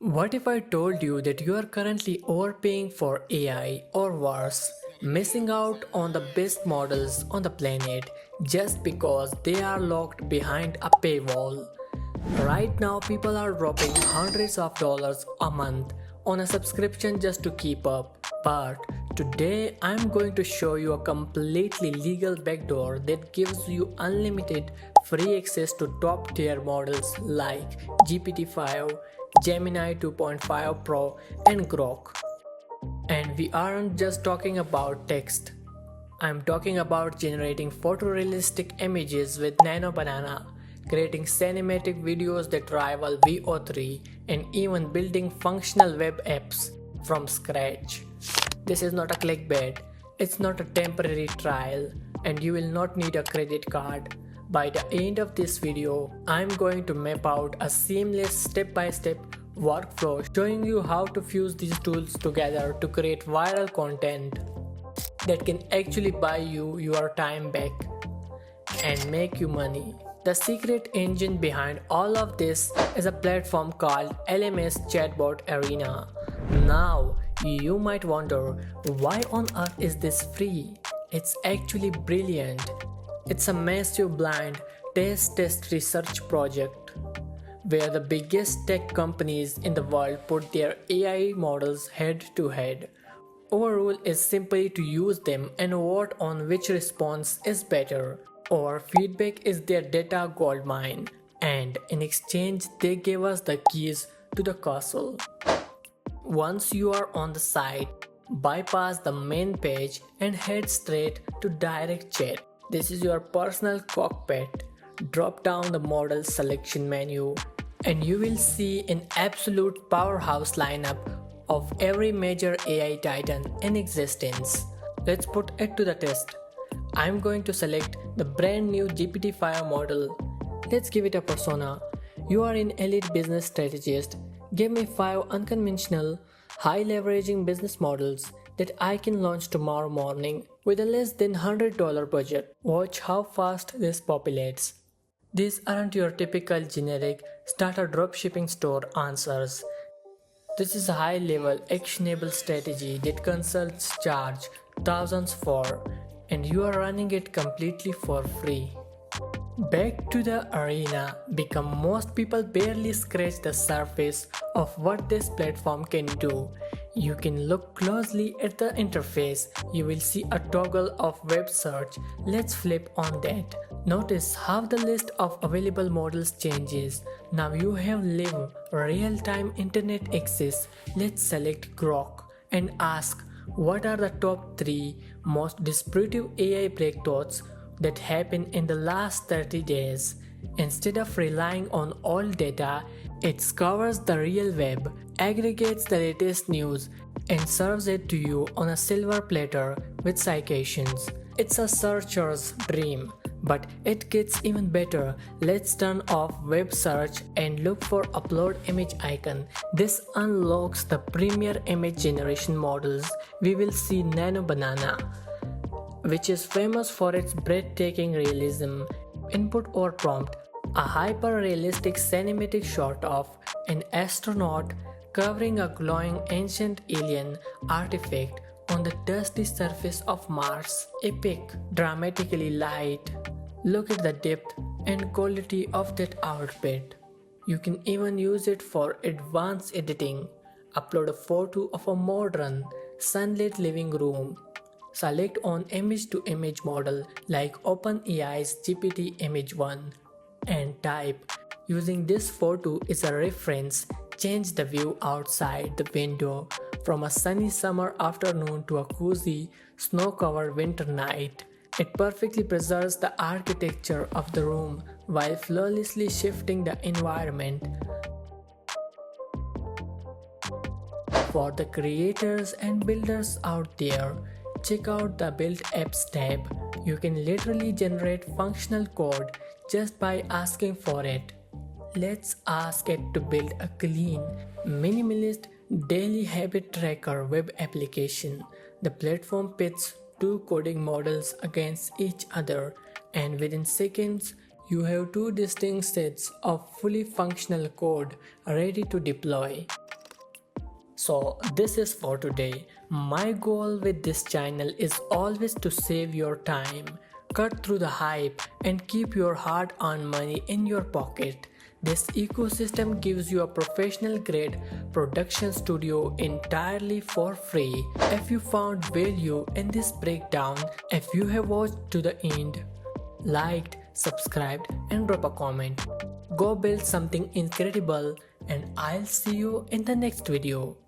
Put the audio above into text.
What if I told you that you are currently overpaying for AI or worse, missing out on the best models on the planet just because they are locked behind a paywall? Right now, people are dropping hundreds of dollars a month on a subscription just to keep up. But today, I'm going to show you a completely legal backdoor that gives you unlimited free access to top tier models like GPT-5, Gemini 2.5 Pro, and Grok. And we aren't just talking about text. I'm talking about generating photorealistic images with Nano Banana, creating cinematic videos that rival VO3, and even building functional web apps from scratch. This is not a clickbait, it's not a temporary trial, and you will not need a credit card. By the end of this video, I'm going to map out a seamless step-by-step workflow showing you how to fuse these tools together to create viral content that can actually buy you your time back and make you money. The secret engine behind all of this is a platform called LMS Chatbot Arena. Now, you might wonder, why on earth is this free? It's actually brilliant. It's a massive blind test research project where the biggest tech companies in the world put their AI models head to head. Our rule is simply to use them and vote on which response is better. Our feedback is their data goldmine, and in exchange they gave us the keys to the castle. Once you are on the site, bypass the main page and head straight to direct chat. This is your personal cockpit. Drop down the model selection menu and you will see an absolute powerhouse lineup of every major AI titan in existence. Let's put it to the test. I'm going to select the brand new GPT-5 model. Let's give it a persona. You are an elite business strategist. Give me 5 unconventional, high leveraging business models that I can launch tomorrow morning with a less than $100 budget. Watch how fast this populates. These aren't your typical generic start a dropshipping store answers. This is a high-level actionable strategy that consultants charge thousands for, and you are running it completely for free. Back to the arena, because most people barely scratch the surface of what this platform can do. You can look closely at the interface. You will see a toggle of web search. Let's flip on that. Notice how the list of available models changes. Now you have live real-time internet access. Let's select Grok and ask, what are the top 3 most disruptive AI breakthroughs that happened in the last 30 days? Instead of relying on old data, it scours the real web, aggregates the latest news, and serves it to you on a silver platter with citations. It's a searcher's dream, but it gets even better. Let's turn off web search and look for upload image icon. This unlocks the premier image generation models. We will see Nano Banana, which is famous for its breathtaking realism. Input or prompt: a hyper-realistic cinematic shot of an astronaut covering a glowing ancient alien artifact on the dusty surface of Mars. Epic, dramatically light. Look at the depth and quality of that outfit. You can even use it for advanced editing. Upload a photo of a modern, sunlit living room. Select on image-to-image model like OpenAI's GPT Image 1 and type, using this photo is a reference. Change the view outside the window from a sunny summer afternoon to a cozy, snow-covered winter night. It perfectly preserves the architecture of the room while flawlessly shifting the environment. For the creators and builders out there, check out the Build Apps tab. You can literally generate functional code just by asking for it. Let's ask it to build a clean, minimalist daily habit tracker web application. The platform pits 2 coding models against each other, and within seconds, you have 2 distinct sets of fully functional code ready to deploy. So this is for today. My goal with this channel is always to save your time, cut through the hype and keep your hard-earned money in your pocket. This ecosystem gives you a professional grade production studio entirely for free. If you found value in this breakdown, if you have watched to the end, liked, subscribed and drop a comment. Go build something incredible and I'll see you in the next video.